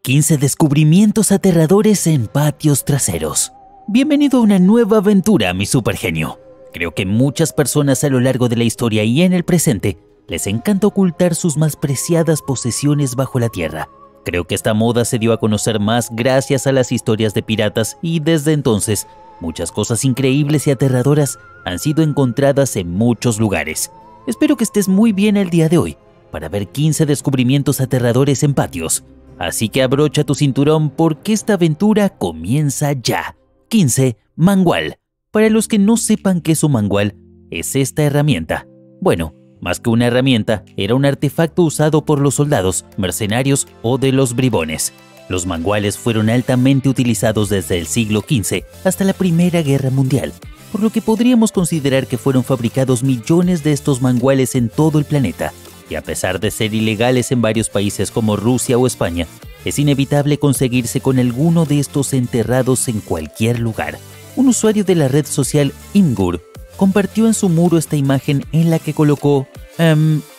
15 descubrimientos aterradores en patios traseros. Bienvenido a una nueva aventura, mi supergenio. Creo que muchas personas a lo largo de la historia y en el presente les encanta ocultar sus más preciadas posesiones bajo la tierra. Creo que esta moda se dio a conocer más gracias a las historias de piratas y desde entonces muchas cosas increíbles y aterradoras han sido encontradas en muchos lugares. Espero que estés muy bien el día de hoy para ver 15 descubrimientos aterradores en patios. Así que abrocha tu cinturón porque esta aventura comienza ya. 15. Mangual. Para los que no sepan qué es un mangual, es esta herramienta. Bueno, más que una herramienta, era un artefacto usado por los soldados, mercenarios o de los bribones. Los manguales fueron altamente utilizados desde el siglo XV hasta la Primera Guerra Mundial, por lo que podríamos considerar que fueron fabricados millones de estos manguales en todo el planeta. Y a pesar de ser ilegales en varios países como Rusia o España, es inevitable conseguirse con alguno de estos enterrados en cualquier lugar. Un usuario de la red social Imgur compartió en su muro esta imagen en la que colocó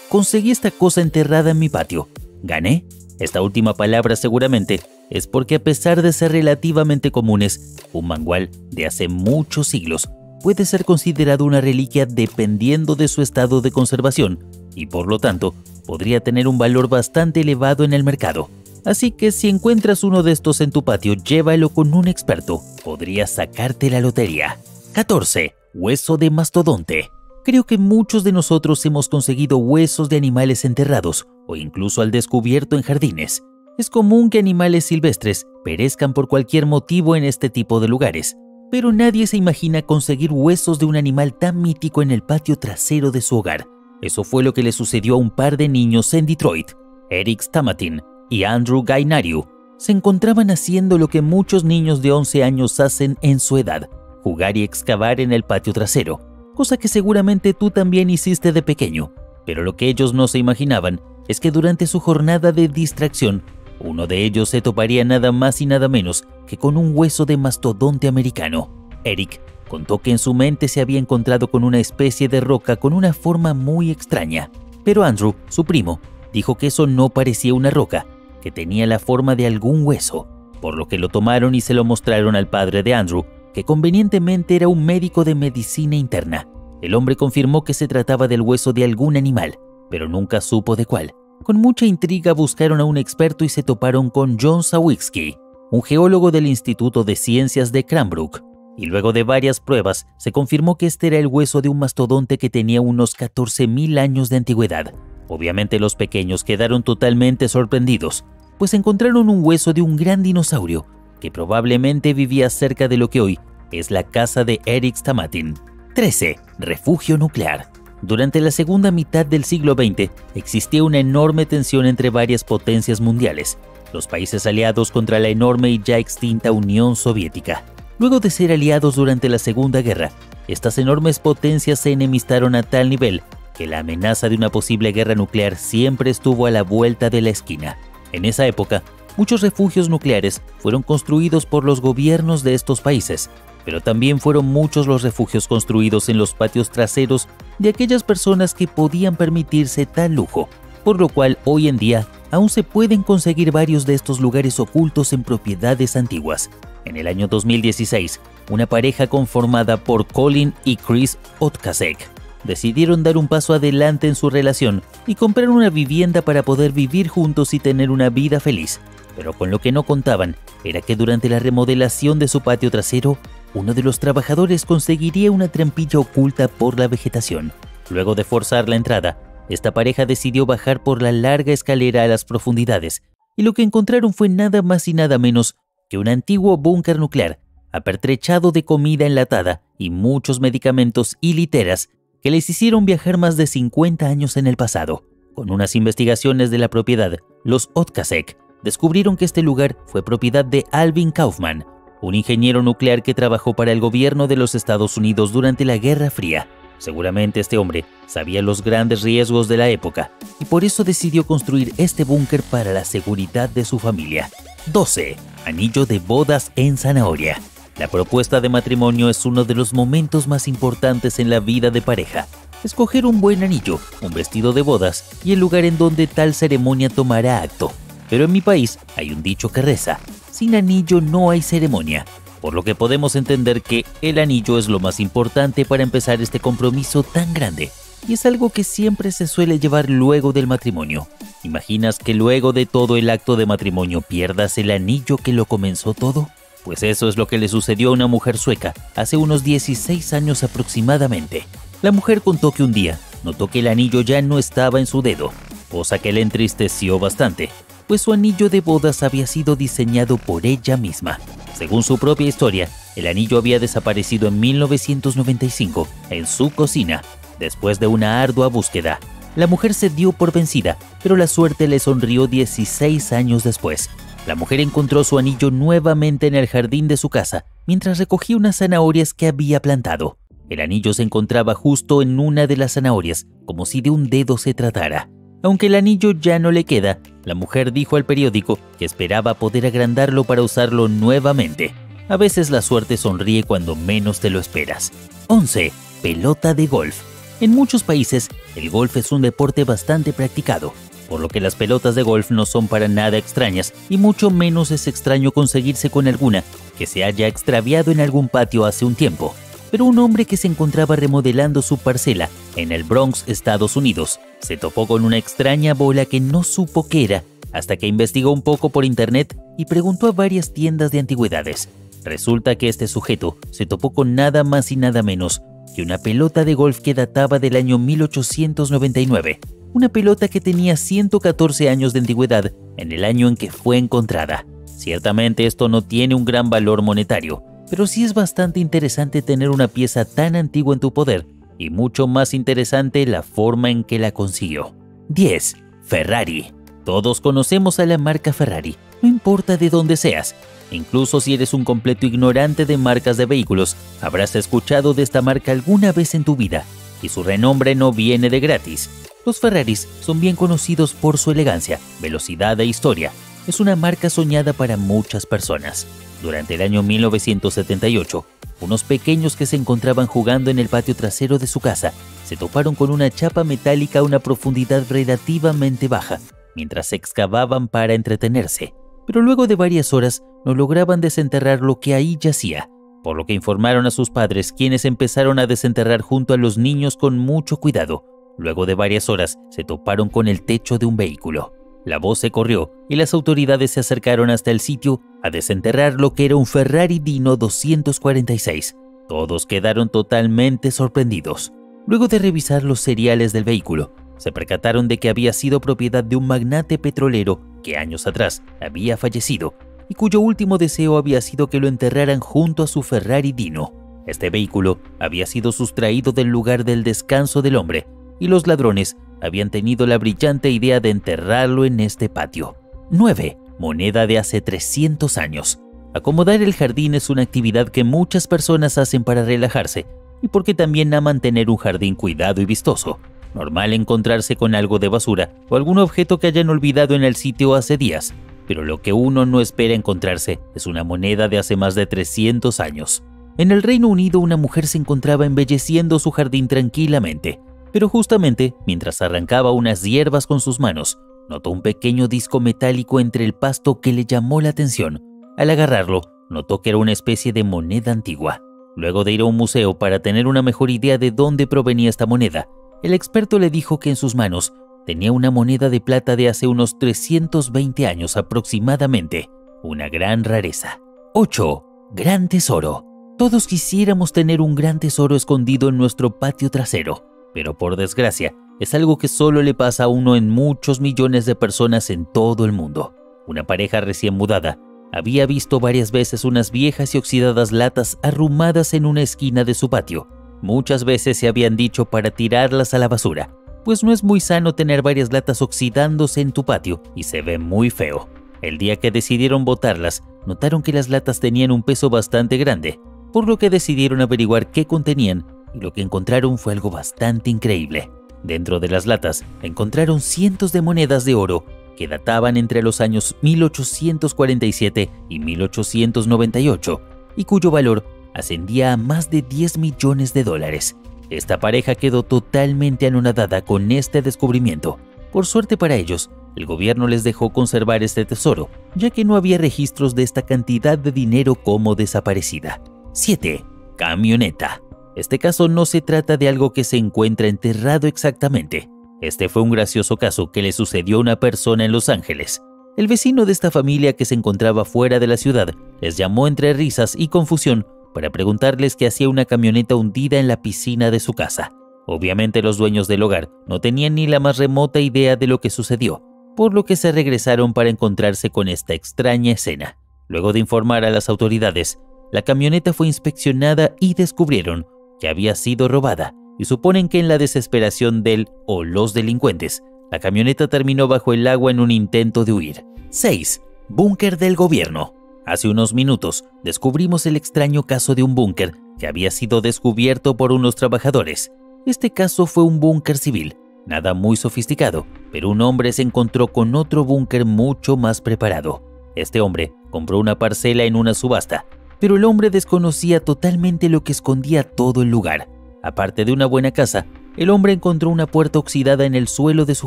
conseguí esta cosa enterrada en mi patio. ¿Gané? Esta última palabra seguramente es porque a pesar de ser relativamente comunes, un mangual de hace muchos siglos puede ser considerado una reliquia dependiendo de su estado de conservación y por lo tanto podría tener un valor bastante elevado en el mercado. Así que si encuentras uno de estos en tu patio, llévalo con un experto. Podrías sacarte la lotería. 14. Hueso de mastodonte. Creo que muchos de nosotros hemos conseguido huesos de animales enterrados o incluso al descubierto en jardines. Es común que animales silvestres perezcan por cualquier motivo en este tipo de lugares, pero nadie se imagina conseguir huesos de un animal tan mítico en el patio trasero de su hogar. Eso fue lo que le sucedió a un par de niños en Detroit. Eric Stamatin y Andrew Gainariu se encontraban haciendo lo que muchos niños de 11 años hacen en su edad, jugar y excavar en el patio trasero, cosa que seguramente tú también hiciste de pequeño. Pero lo que ellos no se imaginaban es que durante su jornada de distracción, uno de ellos se toparía nada más y nada menos que con un hueso de mastodonte americano. Eric contó que en su mente se había encontrado con una especie de roca con una forma muy extraña, pero Andrew, su primo, dijo que eso no parecía una roca, que tenía la forma de algún hueso, por lo que lo tomaron y se lo mostraron al padre de Andrew, que convenientemente era un médico de medicina interna. El hombre confirmó que se trataba del hueso de algún animal, pero nunca supo de cuál. Con mucha intriga buscaron a un experto y se toparon con John Sawicki, un geólogo del Instituto de Ciencias de Cranbrook. Y luego de varias pruebas, se confirmó que este era el hueso de un mastodonte que tenía unos 14.000 años de antigüedad. Obviamente los pequeños quedaron totalmente sorprendidos, pues encontraron un hueso de un gran dinosaurio que probablemente vivía cerca de lo que hoy es la casa de Eric Stamatin. 13. Refugio nuclear. Durante la segunda mitad del siglo XX existía una enorme tensión entre varias potencias mundiales, los países aliados contra la enorme y ya extinta Unión Soviética. Luego de ser aliados durante la Segunda Guerra, estas enormes potencias se enemistaron a tal nivel que la amenaza de una posible guerra nuclear siempre estuvo a la vuelta de la esquina. En esa época, muchos refugios nucleares fueron construidos por los gobiernos de estos países, pero también fueron muchos los refugios construidos en los patios traseros de aquellas personas que podían permitirse tal lujo, por lo cual hoy en día aún se pueden conseguir varios de estos lugares ocultos en propiedades antiguas. En el año 2016, una pareja conformada por Colin y Chris Otkasek decidieron dar un paso adelante en su relación y comprar una vivienda para poder vivir juntos y tener una vida feliz. Pero con lo que no contaban era que durante la remodelación de su patio trasero, uno de los trabajadores conseguiría una trampilla oculta por la vegetación. Luego de forzar la entrada, esta pareja decidió bajar por la larga escalera a las profundidades y lo que encontraron fue nada más y nada menos que un antiguo búnker nuclear, apertrechado de comida enlatada y muchos medicamentos y literas que les hicieron viajar más de 50 años en el pasado. Con unas investigaciones de la propiedad, los Otkasek descubrieron que este lugar fue propiedad de Alvin Kaufman, un ingeniero nuclear que trabajó para el gobierno de los Estados Unidos durante la Guerra Fría. Seguramente este hombre sabía los grandes riesgos de la época y por eso decidió construir este búnker para la seguridad de su familia. 12. Anillo de bodas en zanahoria. La propuesta de matrimonio es uno de los momentos más importantes en la vida de pareja. Escoger un buen anillo, un vestido de bodas y el lugar en donde tal ceremonia tomará acto. Pero en mi país hay un dicho que reza: sin anillo no hay ceremonia, por lo que podemos entender que el anillo es lo más importante para empezar este compromiso tan grande, y es algo que siempre se suele llevar luego del matrimonio. ¿Imaginas que luego de todo el acto de matrimonio pierdas el anillo que lo comenzó todo? Pues eso es lo que le sucedió a una mujer sueca hace unos 16 años aproximadamente. La mujer contó que un día notó que el anillo ya no estaba en su dedo, cosa que le entristeció bastante, pues su anillo de bodas había sido diseñado por ella misma. Según su propia historia, el anillo había desaparecido en 1995 en su cocina, después de una ardua búsqueda. La mujer se dio por vencida, pero la suerte le sonrió 16 años después. La mujer encontró su anillo nuevamente en el jardín de su casa, mientras recogía unas zanahorias que había plantado. El anillo se encontraba justo en una de las zanahorias, como si de un dedo se tratara. Aunque el anillo ya no le queda, la mujer dijo al periódico que esperaba poder agrandarlo para usarlo nuevamente. A veces la suerte sonríe cuando menos te lo esperas. 11. Pelota de golf. En muchos países, el golf es un deporte bastante practicado, por lo que las pelotas de golf no son para nada extrañas y mucho menos es extraño conseguirse con alguna que se haya extraviado en algún patio hace un tiempo. Pero un hombre que se encontraba remodelando su parcela en el Bronx, Estados Unidos, se topó con una extraña bola que no supo qué era hasta que investigó un poco por internet y preguntó a varias tiendas de antigüedades. Resulta que este sujeto se topó con nada más y nada menos que una pelota de golf que databa del año 1899, una pelota que tenía 114 años de antigüedad en el año en que fue encontrada. Ciertamente esto no tiene un gran valor monetario, pero sí es bastante interesante tener una pieza tan antigua en tu poder, y mucho más interesante la forma en que la consiguió. 10. Ferrari. Todos conocemos a la marca Ferrari, no importa de dónde seas. Incluso si eres un completo ignorante de marcas de vehículos, habrás escuchado de esta marca alguna vez en tu vida, y su renombre no viene de gratis. Los Ferraris son bien conocidos por su elegancia, velocidad e historia. Es una marca soñada para muchas personas. Durante el año 1978, unos pequeños que se encontraban jugando en el patio trasero de su casa se toparon con una chapa metálica a una profundidad relativamente baja, mientras excavaban para entretenerse. Pero luego de varias horas no lograban desenterrar lo que ahí yacía, por lo que informaron a sus padres, quienes empezaron a desenterrar junto a los niños con mucho cuidado. Luego de varias horas se toparon con el techo de un vehículo. La voz se corrió y las autoridades se acercaron hasta el sitio a desenterrar lo que era un Ferrari Dino 246. Todos quedaron totalmente sorprendidos. Luego de revisar los seriales del vehículo, se percataron de que había sido propiedad de un magnate petrolero que años atrás había fallecido y cuyo último deseo había sido que lo enterraran junto a su Ferrari Dino. Este vehículo había sido sustraído del lugar del descanso del hombre y los ladrones habían tenido la brillante idea de enterrarlo en este patio. 9. Moneda de hace 300 años. Acomodar el jardín es una actividad que muchas personas hacen para relajarse y porque también aman tener un jardín cuidado y vistoso. Normal encontrarse con algo de basura o algún objeto que hayan olvidado en el sitio hace días, pero lo que uno no espera encontrarse es una moneda de hace más de 300 años. En el Reino Unido, una mujer se encontraba embelleciendo su jardín tranquilamente, pero justamente mientras arrancaba unas hierbas con sus manos, notó un pequeño disco metálico entre el pasto que le llamó la atención. Al agarrarlo, notó que era una especie de moneda antigua. Luego de ir a un museo para tener una mejor idea de dónde provenía esta moneda, el experto le dijo que en sus manos tenía una moneda de plata de hace unos 320 años aproximadamente, una gran rareza. 8. Gran tesoro. Todos quisiéramos tener un gran tesoro escondido en nuestro patio trasero, pero por desgracia, es algo que solo le pasa a uno en muchos millones de personas en todo el mundo. Una pareja recién mudada había visto varias veces unas viejas y oxidadas latas arrumadas en una esquina de su patio. Muchas veces se habían dicho para tirarlas a la basura, pues no es muy sano tener varias latas oxidándose en tu patio y se ve muy feo. El día que decidieron botarlas, notaron que las latas tenían un peso bastante grande, por lo que decidieron averiguar qué contenían y lo que encontraron fue algo bastante increíble. Dentro de las latas encontraron cientos de monedas de oro que databan entre los años 1847 y 1898 y cuyo valor ascendía a más de 10 millones de dólares. Esta pareja quedó totalmente anonadada con este descubrimiento. Por suerte para ellos, el gobierno les dejó conservar este tesoro, ya que no había registros de esta cantidad de dinero como desaparecida. 7. Camioneta. Este caso no se trata de algo que se encuentra enterrado exactamente. Este fue un gracioso caso que le sucedió a una persona en Los Ángeles. El vecino de esta familia que se encontraba fuera de la ciudad les llamó entre risas y confusión para preguntarles qué hacía una camioneta hundida en la piscina de su casa. Obviamente los dueños del hogar no tenían ni la más remota idea de lo que sucedió, por lo que se regresaron para encontrarse con esta extraña escena. Luego de informar a las autoridades, la camioneta fue inspeccionada y descubrieron que había sido robada, y suponen que en la desesperación del o los delincuentes, la camioneta terminó bajo el agua en un intento de huir. 6. Búnker del gobierno. Hace unos minutos descubrimos el extraño caso de un búnker que había sido descubierto por unos trabajadores. Este caso fue un búnker civil, nada muy sofisticado, pero un hombre se encontró con otro búnker mucho más preparado. Este hombre compró una parcela en una subasta, pero el hombre desconocía totalmente lo que escondía todo el lugar. Aparte de una buena casa, el hombre encontró una puerta oxidada en el suelo de su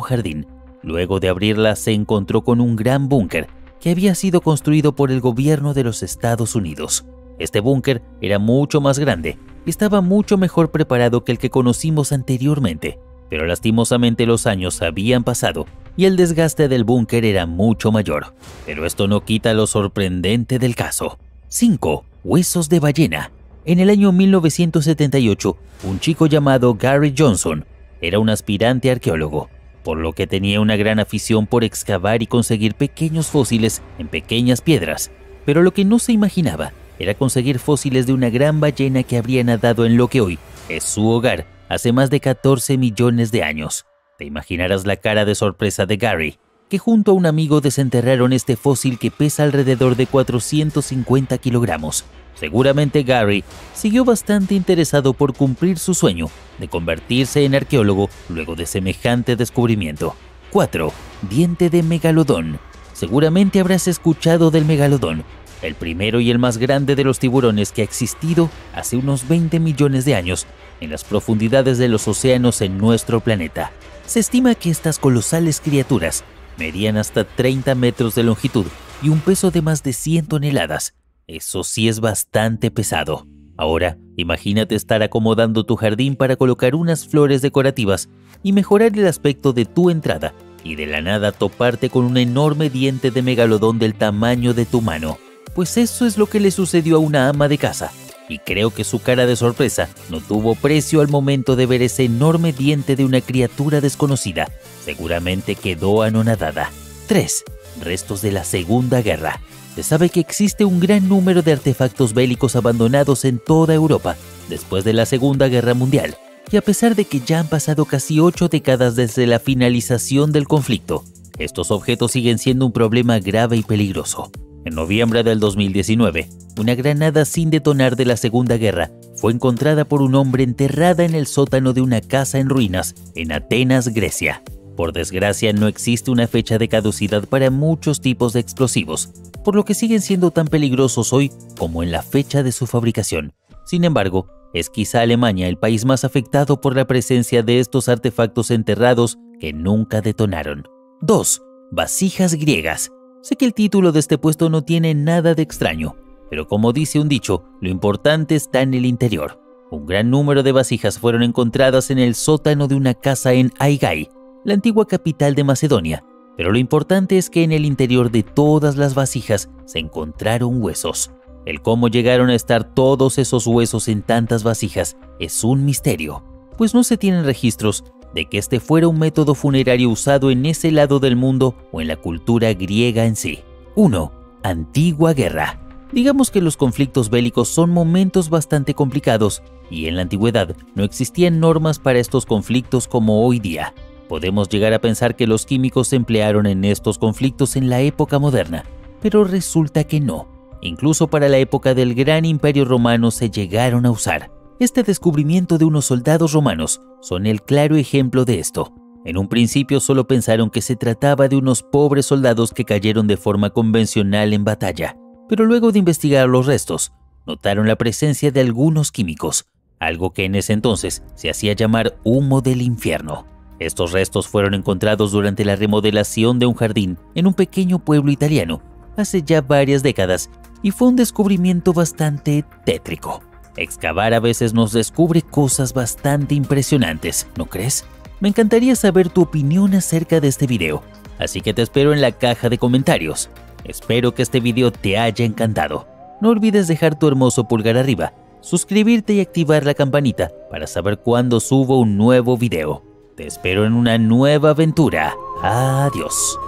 jardín. Luego de abrirla, se encontró con un gran búnker que había sido construido por el gobierno de los Estados Unidos. Este búnker era mucho más grande y estaba mucho mejor preparado que el que conocimos anteriormente, pero lastimosamente los años habían pasado y el desgaste del búnker era mucho mayor. Pero esto no quita lo sorprendente del caso. 5. Huesos de ballena. En el año 1978, un chico llamado Gary Johnson era un aspirante arqueólogo, por lo que tenía una gran afición por excavar y conseguir pequeños fósiles en pequeñas piedras. Pero lo que no se imaginaba era conseguir fósiles de una gran ballena que habría nadado en lo que hoy es su hogar hace más de 14 millones de años. Te imaginarás la cara de sorpresa de Gary, que junto a un amigo desenterraron este fósil que pesa alrededor de 450 kilogramos. Seguramente Gary siguió bastante interesado por cumplir su sueño de convertirse en arqueólogo luego de semejante descubrimiento. 4. Diente de megalodón. Seguramente habrás escuchado del megalodón, el primero y el más grande de los tiburones que ha existido hace unos 20 millones de años en las profundidades de los océanos en nuestro planeta. Se estima que estas colosales criaturas medían hasta 30 metros de longitud y un peso de más de 100 toneladas. Eso sí es bastante pesado. Ahora, imagínate estar acomodando tu jardín para colocar unas flores decorativas y mejorar el aspecto de tu entrada, y de la nada toparte con un enorme diente de megalodón del tamaño de tu mano. Pues eso es lo que le sucedió a una ama de casa, y creo que su cara de sorpresa no tuvo precio al momento de ver ese enorme diente de una criatura desconocida. Seguramente quedó anonadada. 3. Restos de la Segunda Guerra. Se sabe que existe un gran número de artefactos bélicos abandonados en toda Europa después de la Segunda Guerra Mundial, y a pesar de que ya han pasado casi 8 décadas desde la finalización del conflicto, estos objetos siguen siendo un problema grave y peligroso. En noviembre del 2019, una granada sin detonar de la Segunda Guerra fue encontrada por un hombre enterrada en el sótano de una casa en ruinas en Atenas, Grecia. Por desgracia, no existe una fecha de caducidad para muchos tipos de explosivos, por lo que siguen siendo tan peligrosos hoy como en la fecha de su fabricación. Sin embargo, es quizá Alemania el país más afectado por la presencia de estos artefactos enterrados que nunca detonaron. 2. Vasijas griegas. Sé que el título de este puesto no tiene nada de extraño, pero como dice un dicho, lo importante está en el interior. Un gran número de vasijas fueron encontradas en el sótano de una casa en Aigai, la antigua capital de Macedonia, pero lo importante es que en el interior de todas las vasijas se encontraron huesos. El cómo llegaron a estar todos esos huesos en tantas vasijas es un misterio, pues no se tienen registros de que este fuera un método funerario usado en ese lado del mundo o en la cultura griega en sí. 1. Antigua guerra. Digamos que los conflictos bélicos son momentos bastante complicados y en la antigüedad no existían normas para estos conflictos como hoy día. Podemos llegar a pensar que los químicos se emplearon en estos conflictos en la época moderna, pero resulta que no. Incluso para la época del Gran Imperio Romano se llegaron a usar. Este descubrimiento de unos soldados romanos son el claro ejemplo de esto. En un principio solo pensaron que se trataba de unos pobres soldados que cayeron de forma convencional en batalla, pero luego de investigar los restos, notaron la presencia de algunos químicos, algo que en ese entonces se hacía llamar humo del infierno. Estos restos fueron encontrados durante la remodelación de un jardín en un pequeño pueblo italiano hace ya varias décadas y fue un descubrimiento bastante tétrico. Excavar a veces nos descubre cosas bastante impresionantes, ¿no crees? Me encantaría saber tu opinión acerca de este video, así que te espero en la caja de comentarios. Espero que este video te haya encantado. No olvides dejar tu hermoso pulgar arriba, suscribirte y activar la campanita para saber cuándo subo un nuevo video. Te espero en una nueva aventura. Adiós.